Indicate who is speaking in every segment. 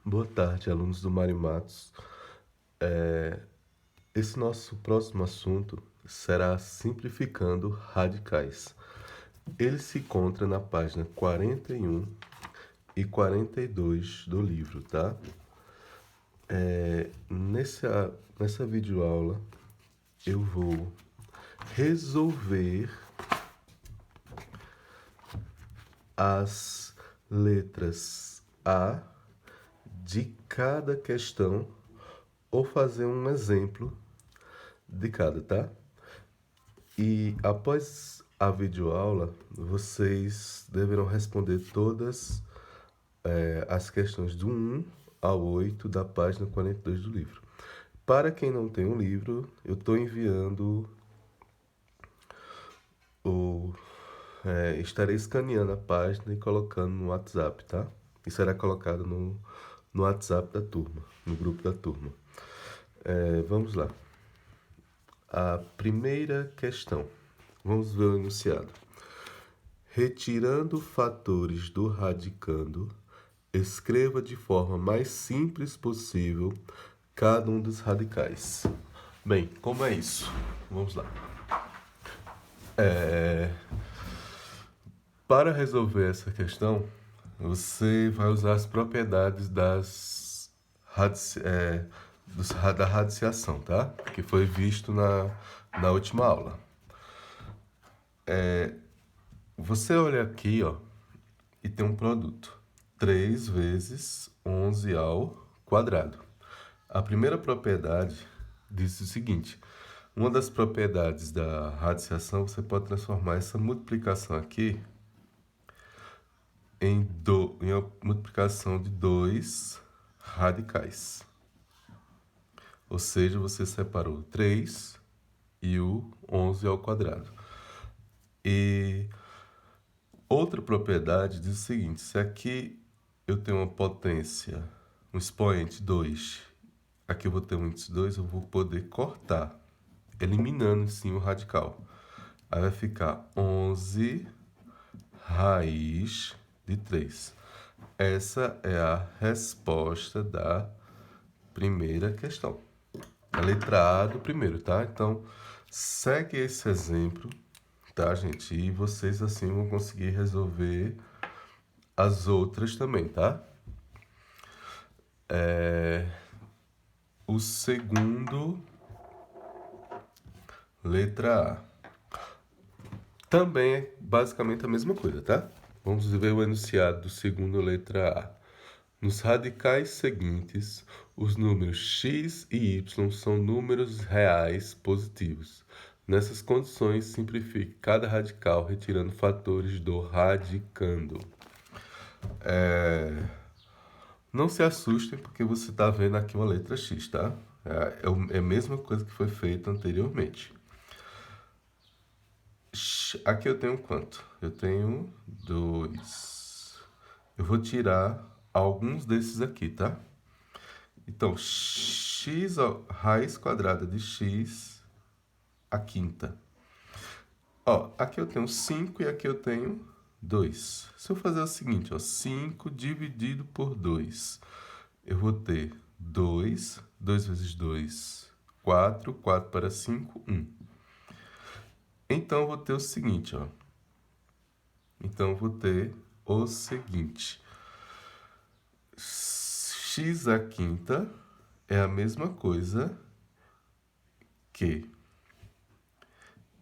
Speaker 1: Boa tarde, alunos do Mário Matos. Esse nosso próximo assunto será simplificando radicais. Ele se encontra na página 41 e 42 do livro, tá? Nessa videoaula eu vou resolver as letras A de cada questão ou fazer um exemplo de cada, tá? E após a videoaula, vocês deverão responder todas as questões do 1 ao 8 da página 42 do livro. Para quem não tem o livro, eu estou enviando o. Estarei escaneando a página e colocando no WhatsApp, tá? E será colocado no WhatsApp da turma, no grupo da turma. Vamos lá. A primeira questão. Vamos ver o enunciado. Retirando fatores do radicando, escreva de forma mais simples possível cada um dos radicais. Bem, como é isso? Vamos lá. Para resolver essa questão, você vai usar as propriedades da radiciação, tá? Que foi visto na última aula. Você olha aqui, ó, e tem um produto. 3 vezes 11 ao quadrado. A primeira propriedade diz o seguinte: uma das propriedades da radiciação, você pode transformar essa multiplicação aqui em uma multiplicação de dois radicais. Ou seja, você separou o 3 e o 11 ao quadrado. E outra propriedade diz o seguinte: se aqui eu tenho uma potência, um expoente 2, aqui eu vou ter um índice 2, eu vou poder cortar, eliminando sim o radical. Aí vai ficar 11 raiz de 3. Essa é a resposta da primeira questão. A letra A do primeiro, tá? Então, segue esse exemplo, tá, gente? E vocês assim vão conseguir resolver as outras também, tá? O segundo, letra A. Também é basicamente a mesma coisa, tá? Vamos ver o enunciado do segundo, letra A. Nos radicais seguintes, os números x e y são números reais positivos. Nessas condições, simplifique cada radical retirando fatores do radicando. Não se assustem porque você está vendo aqui uma letra x, tá? É a mesma coisa que foi feita anteriormente. Aqui eu tenho quanto? Eu tenho 2. Eu vou tirar alguns desses aqui, tá? Então, x, raiz quadrada de x, a quinta. Ó, aqui eu tenho 5 e aqui eu tenho 2. Se eu fazer o seguinte, ó, 5 dividido por 2, eu vou ter 2, 2 vezes 2, 4, 4 para 5, 1. Então, eu vou ter o seguinte, ó. Então, eu vou ter o seguinte. X à quinta é a mesma coisa que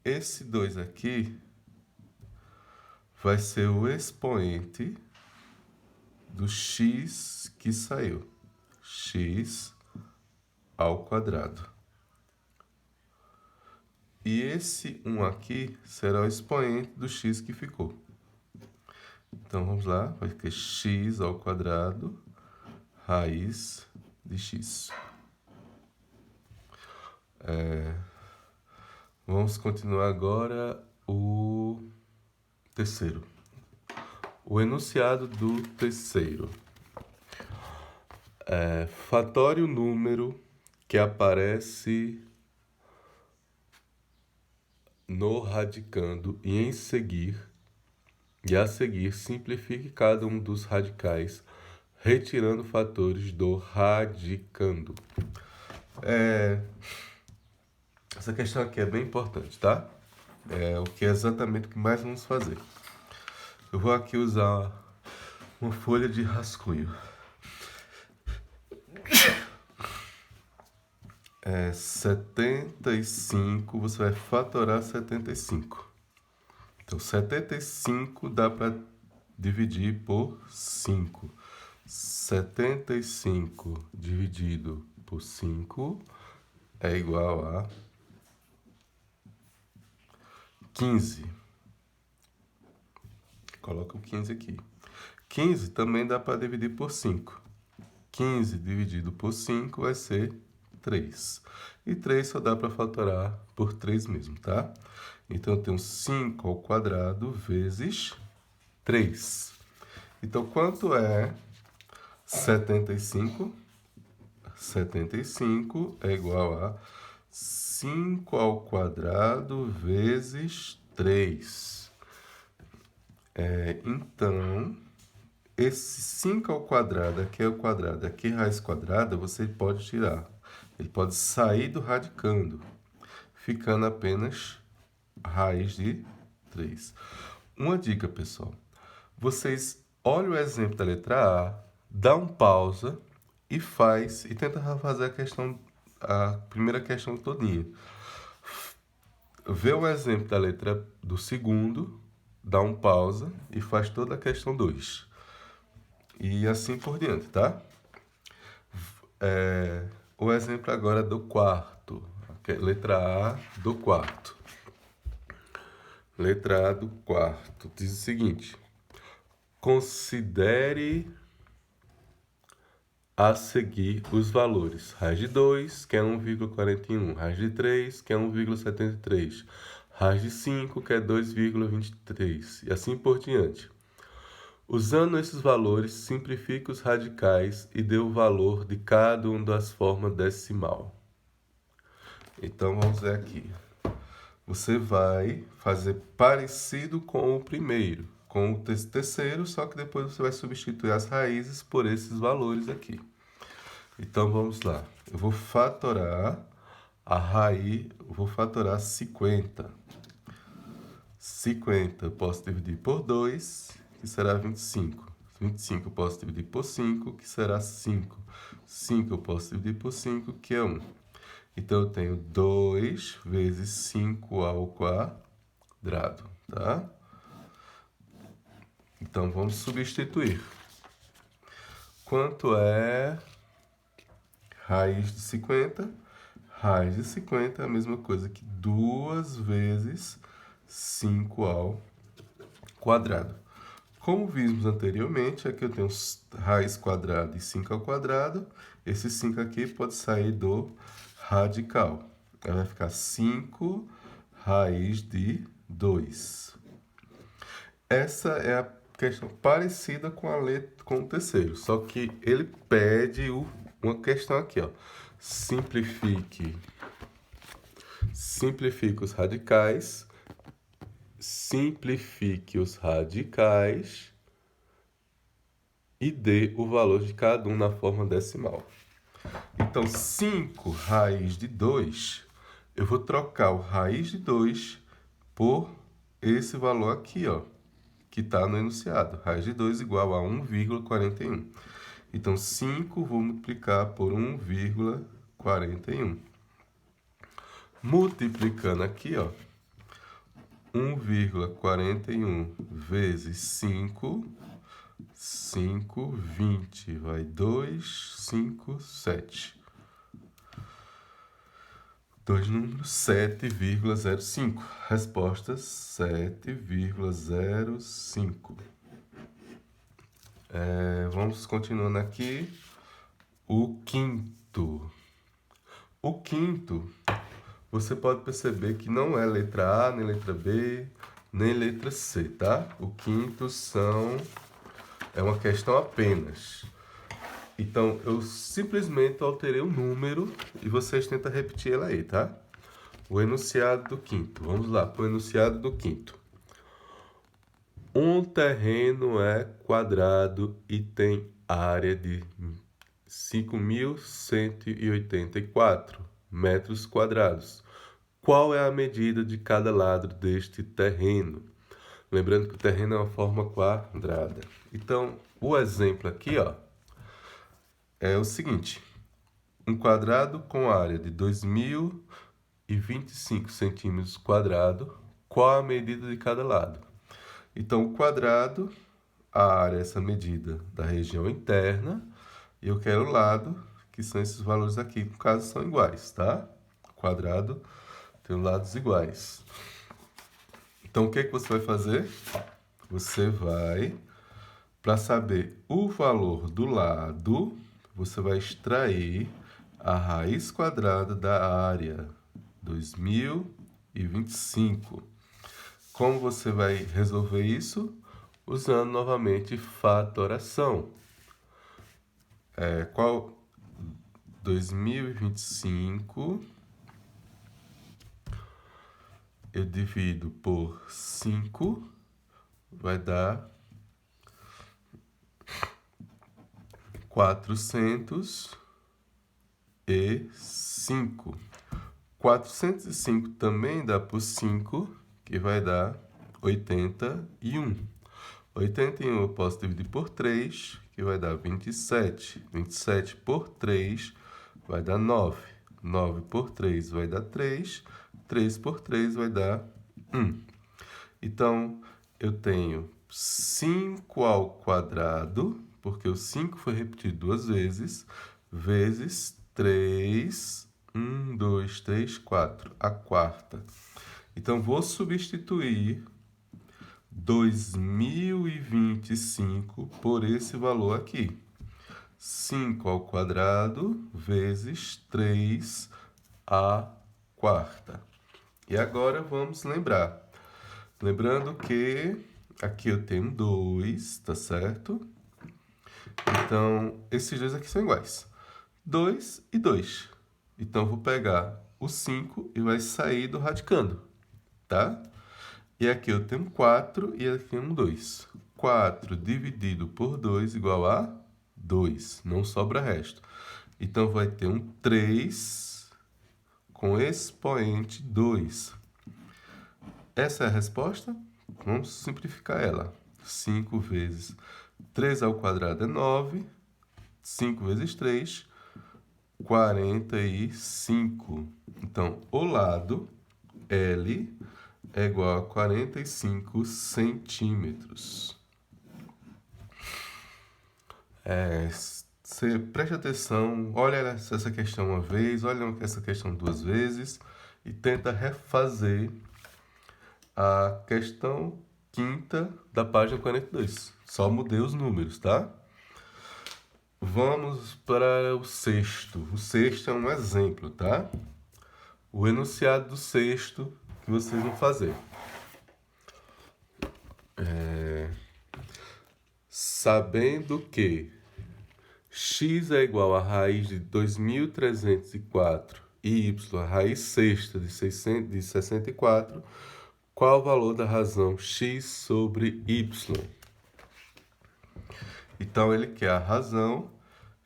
Speaker 1: esse 2 aqui vai ser o expoente do x que saiu. X ao quadrado. E esse 1 aqui será o expoente do x que ficou. Então, vamos lá. Vai ficar x ao quadrado, raiz de x. Vamos continuar agora o terceiro. O enunciado do terceiro. Fatório o número que aparece no radicando e a seguir simplifique cada um dos radicais retirando fatores do radicando. Essa questão aqui é bem importante, tá? É o que é exatamente o que mais vamos fazer. Eu vou aqui usar uma folha de rascunho. 75, você vai fatorar 75. Então, 75 dá para dividir por 5. 75 dividido por 5 é igual a 15. Coloca o 15 aqui. 15 também dá para dividir por 5. 15 dividido por 5 vai ser 3. E 3 só dá para fatorar por 3 mesmo, tá? Então, eu tenho 5 ao quadrado vezes 3. Então, quanto é 75? 75 é igual a 5 ao quadrado vezes 3. Então, esse 5 ao quadrado, aqui é o quadrado, aqui é raiz quadrada, você pode tirar. Ele pode sair do radicando, ficando apenas raiz de 3. Uma dica, pessoal. Vocês olhem o exemplo da letra A, dá um pausa e tenta fazer a primeira questão todinha. Vê o exemplo da letra do segundo, dá um pausa e faz toda a questão 2. E assim por diante, tá? O exemplo agora do quarto. Letra A do quarto. Letra A do quarto. Diz o seguinte. Considere a seguir os valores. Raiz de 2, que é 1,41. Raiz de 3, que é 1,73. Raiz de 5, que é 2,23. E assim por diante. Usando esses valores, simplifique os radicais e dê o valor de cada uma das formas decimal. Então, vamos ver aqui. Você vai fazer parecido com o primeiro, com o terceiro, só que depois você vai substituir as raízes por esses valores aqui. Então, vamos lá. Eu vou fatorar a raiz, vou fatorar 50. 50 eu posso dividir por 2, que será 25. 25 eu posso dividir por 5, que será 5. 5 eu posso dividir por 5, que é 1. Então, eu tenho 2 vezes 5 ao quadrado, tá? Então, vamos substituir. Quanto é raiz de 50? Raiz de 50 é a mesma coisa que 2 vezes 5 ao quadrado. Como vimos anteriormente, aqui eu tenho raiz quadrada e 5 ao quadrado. Esse 5 aqui pode sair do radical. Ela vai ficar 5 raiz de 2. Essa é a questão parecida com com o terceiro, só que ele pede uma questão aqui, ó. Simplifique os radicais. Simplifique os radicais e dê o valor de cada um na forma decimal. Então, 5 raiz de 2, eu vou trocar o raiz de 2 por esse valor aqui, ó, que está no enunciado. Raiz de 2 igual a 1,41. Então, 5 vou multiplicar por 1,41. Multiplicando aqui, ó, 1,41 vezes 5, 5, 20, vai 2, 5, 7. Dois números, 7,05. Resposta 7,05. Vamos continuando aqui. O quinto. O quinto, você pode perceber que não é letra A, nem letra B, nem letra C, tá? O quinto é uma questão apenas. Então, eu simplesmente alterei o número e vocês tentam repetir ela aí, tá? O enunciado do quinto. Vamos lá para o enunciado do quinto. Um terreno é quadrado e tem área de 5.184 metros quadrados. Qual é a medida de cada lado deste terreno? Lembrando que o terreno é uma forma quadrada. Então, o exemplo aqui, ó, é o seguinte. Um quadrado com área de 2.025 centímetros quadrados. Qual a medida de cada lado? Então, o quadrado, a área é essa medida da região interna. E eu quero o lado, que são esses valores aqui, no caso são iguais, tá? O quadrado tem lados iguais. Então, o que que você vai fazer? Você vai, para saber o valor do lado, você vai extrair a raiz quadrada da área, 2.025. Como você vai resolver isso? Usando novamente fatoração. Qual? 2025 eu divido por 5, vai dar 405. 405 também dá por 5, que vai dar 81. 81 eu posso dividir por 3, que vai dar 27. 27 por 3 vai dar 9. 9 por 3 vai dar 3. 3 por 3 vai dar 1. Então, eu tenho 5 ao quadrado, porque o 5 foi repetido 2 vezes, vezes 3, 1, 2, 3, 4, a quarta. Então, vou substituir 2025 por esse valor aqui. 5 ao quadrado vezes 3 à quarta. E agora vamos lembrar. Lembrando que aqui eu tenho 2, tá certo? Então, esses dois aqui são iguais. 2 e 2. Então, eu vou pegar o 5 e vai sair do radicando, tá? E aqui eu tenho 4 e aqui eu tenho 2. 4 dividido por 2 igual a 2. Não sobra resto. Então, vai ter um 3 com expoente 2. Essa é a resposta? Vamos simplificar ela. 5 vezes 3 ao quadrado é 9. 5 vezes 3, 45. Então, o lado L é igual a 45 centímetros. Você preste atenção, olha essa questão uma vez, olha essa questão duas vezes e tenta refazer a questão quinta da página 42. Só mudei os números, tá? Vamos para o sexto. O sexto é um exemplo, tá? O enunciado do sexto que vocês vão fazer. Sabendo que x é igual a raiz de 2.304 e y a raiz sexta de 64, qual o valor da razão x sobre y? Então, ele quer a razão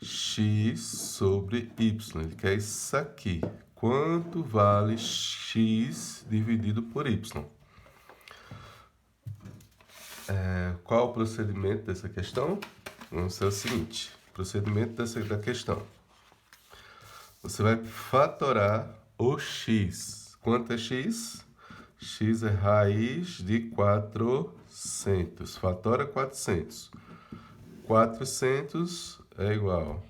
Speaker 1: x sobre y. Ele quer isso aqui. Quanto vale x dividido por y? Qual o procedimento dessa questão? Vamos ser o seguinte. Procedimento da questão. Você vai fatorar o x. Quanto é x? X é raiz de 400. Fatora 400. 400 é igual.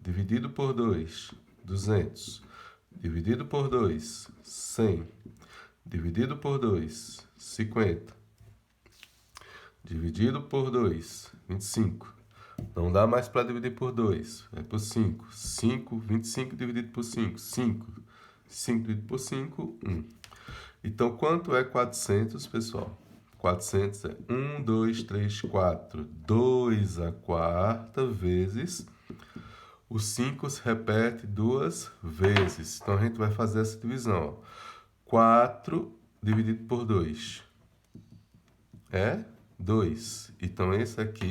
Speaker 1: Dividido por 2, 200. Dividido por 2, 100. Dividido por 2, 50. Dividido por 2, 25. Não dá mais para dividir por 2. É por 5. 25 dividido por 5. 5. 5 dividido por 5, 1. Então, quanto é 400, pessoal? 400 é 1, 2, 3, 4. 2 à quarta vezes. O 5 se repete 2 vezes. Então, a gente vai fazer essa divisão. Ó. 4 dividido por 2 é 2. Então, esse aqui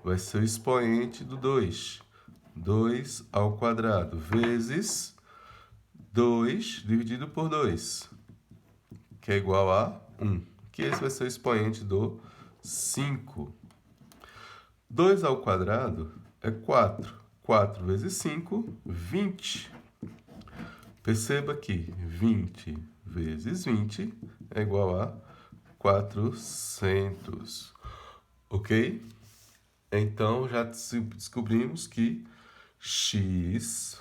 Speaker 1: vai ser o expoente do 2. 2 ao quadrado vezes 2 dividido por 2, que é igual a 1. Que esse vai ser o expoente do 5. 2 ao quadrado é 4. 4 vezes 5, 20. Perceba que 20 vezes 20 é igual a 400. Ok? Então, já descobrimos que x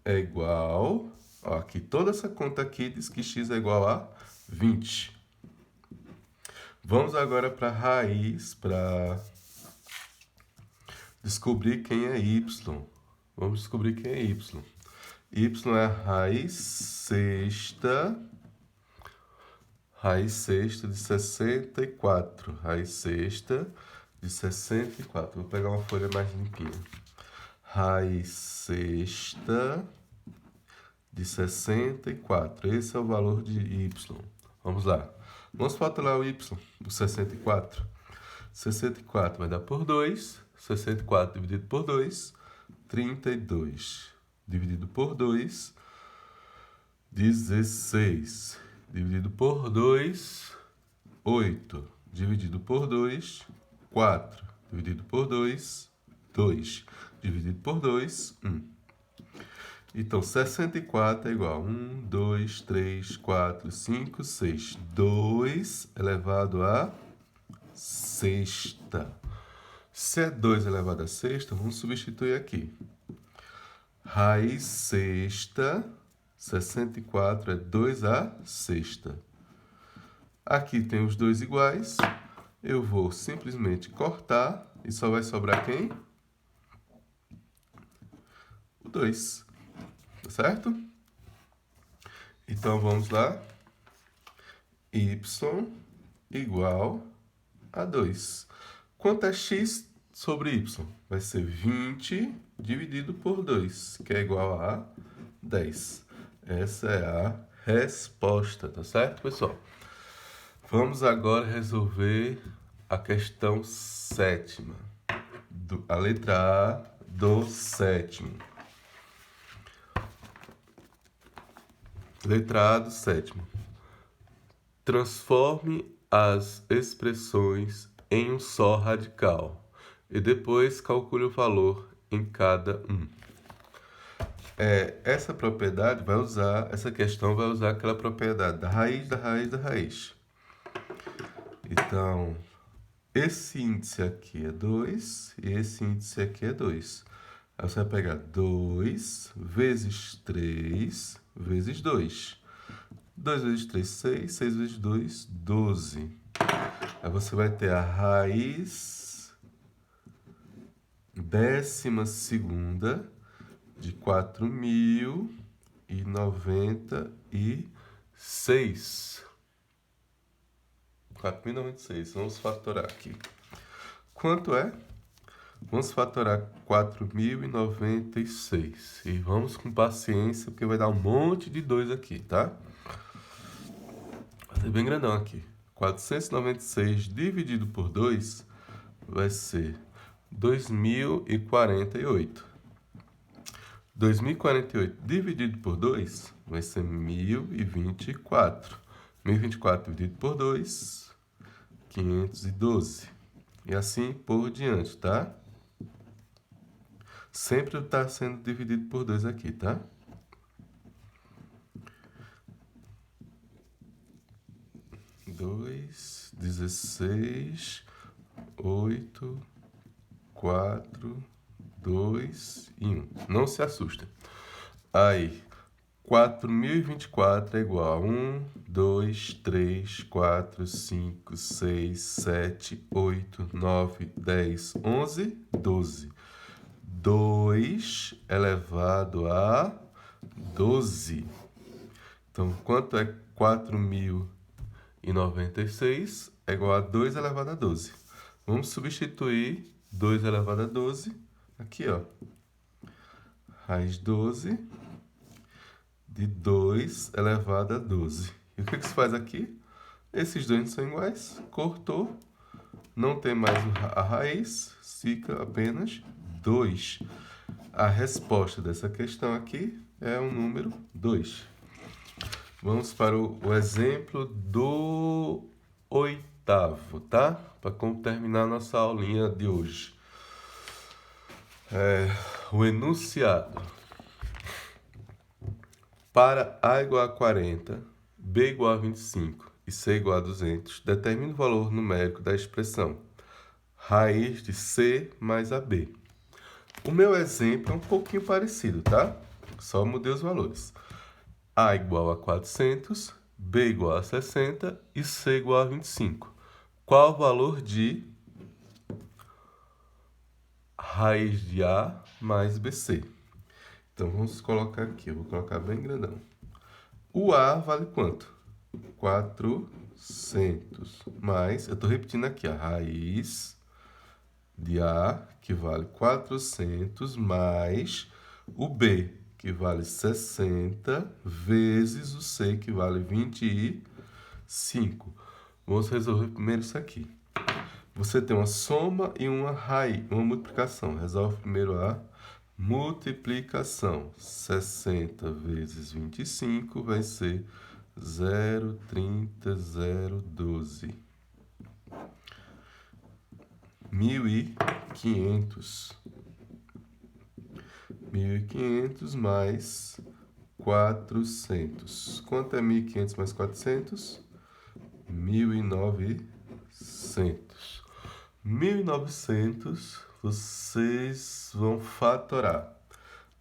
Speaker 1: é igual... Ó, aqui, toda essa conta aqui diz que x é igual a 20. Vamos agora para a raiz, para descobrir quem é y. Vamos descobrir quem é y. Y é a raiz sexta de 64. Raiz sexta de 64. Vou pegar uma folha mais limpinha. Raiz sexta de 64. Esse é o valor de y. Vamos lá. Vamos fatorar o y, o 64. 64 vai dar por 2. 64 dividido por 2, 32. Dividido por 2, 16. Dividido por 2, 8. Dividido por 2, 4. Dividido por 2, 2. Dividido por 2, 1. Então, 64 é igual a 1, 2, 3, 4, 5, 6. 2 elevado a sexta. Se é 2 elevado a sexta, vamos substituir aqui. Raiz sexta, 64 é 2 a sexta. Aqui tem os dois iguais. Eu vou simplesmente cortar e só vai sobrar quem? O 2. Tá certo? Então, vamos lá. Y igual a 2. Quanto é x sobre y? Vai ser 20 dividido por 2, que é igual a 10. Essa é a resposta, tá certo, pessoal? Vamos agora resolver a questão 7ª. A letra A do 7º. Letra A do 7º. Transforme as expressões em um só radical e depois calcule o valor em cada um. Essa propriedade vai usar, essa questão vai usar aquela propriedade da raiz, da raiz, da raiz. Então, esse índice aqui é 2 e esse índice aqui é 2. Aí você vai pegar 2 vezes 3 vezes 2. 2 vezes 3, 6. 6 vezes 2, 12. Aí você vai ter a raiz 12ª de 4.096. 4.096. Vamos fatorar aqui. Quanto é? Vamos fatorar 4.096. E vamos com paciência, porque vai dar um monte de 2 aqui, tá? Vai ser bem grandão aqui. 496 dividido por 2 vai ser 2.048. 2.048 dividido por 2 vai ser 1.024. 1.024 dividido por 2, 512. E assim por diante, tá? Sempre está sendo dividido por 2 aqui, tá? Dois, 16, 8, 4, 2 e 1. Não se assustem. Aí, 4.024 é igual a 1, 2, 3, 4, 5, 6, 7, 8, 9, 10, 11, 12. 2 elevado a 12. Então, quanto é 4.096? É igual a 2 elevado a 12. Vamos substituir 2 elevado a 12 aqui, ó. Raiz 12 de 2 elevado a 12. E o que se faz aqui? Esses dois não são iguais. Cortou. não tem mais a raiz, fica apenas 2. A resposta dessa questão aqui é o número 2. Vamos para o exemplo do 8º, tá? Para terminar nossa aulinha de hoje. O enunciado. Para A igual a 40, B igual a 25 e C igual a 200, determine o valor numérico da expressão raiz de C mais AB. O meu exemplo é um pouquinho parecido, tá? Só mudei os valores. A igual a 400, B igual a 60 e C igual a 25. Qual o valor de raiz de A mais BC? Então, vamos colocar aqui. Eu vou colocar bem grandão. O A vale quanto? 400 mais... Eu estou repetindo aqui, a raiz de A, que vale 400, mais o B, que vale 60, vezes o C, que vale 25. Vamos resolver primeiro isso aqui. Você tem uma soma e uma raiz, uma multiplicação. Resolve primeiro a multiplicação. 60 vezes 25 vai ser 0,30,012. 1.500. 1.500 mais 400. Quanto é 1.500 mais 400? 1.900. 1.900 vocês vão fatorar.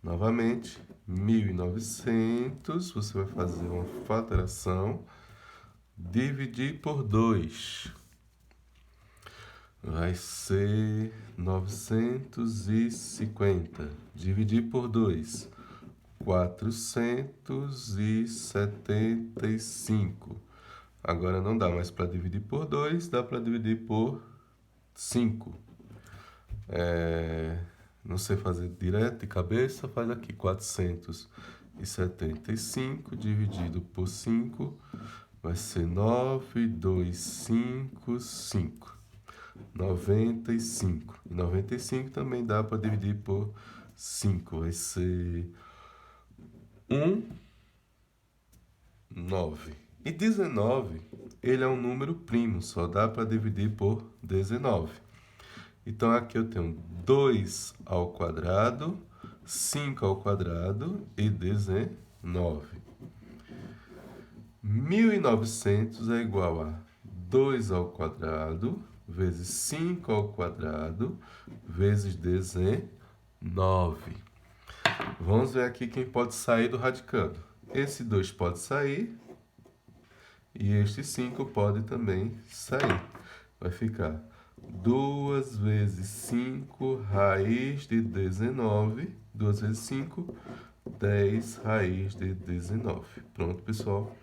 Speaker 1: Novamente, 1.900, você vai fazer uma fatoração, dividir por 2. Vai ser 950. Dividir por 2. 475. Agora não dá mais para dividir por 2, dá para dividir por 5. Não sei fazer direto de cabeça, faz aqui 475 dividido por 5 vai ser 9,255. 95. E 95 também dá para dividir por 5, vai ser 9. E 19, ele é um número primo, só dá para dividir por 19. Então, aqui eu tenho 2 ao quadrado, 5 ao quadrado e 19. 1.900 é igual a 2 ao quadrado vezes 5 ao quadrado vezes 19. Vamos ver aqui quem pode sair do radicando. Esse 2 pode sair e este 5 pode também sair. Vai ficar 2 vezes 5 raiz de 19. 2 vezes 5, 10 raiz de 19. Pronto, pessoal.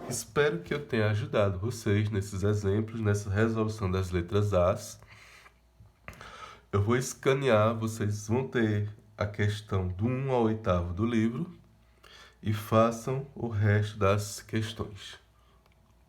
Speaker 1: Espero que eu tenha ajudado vocês nesses exemplos, nessa resolução das letras As. Eu vou escanear, vocês vão ter a questão do 1 ao 8º do livro e façam o resto das questões.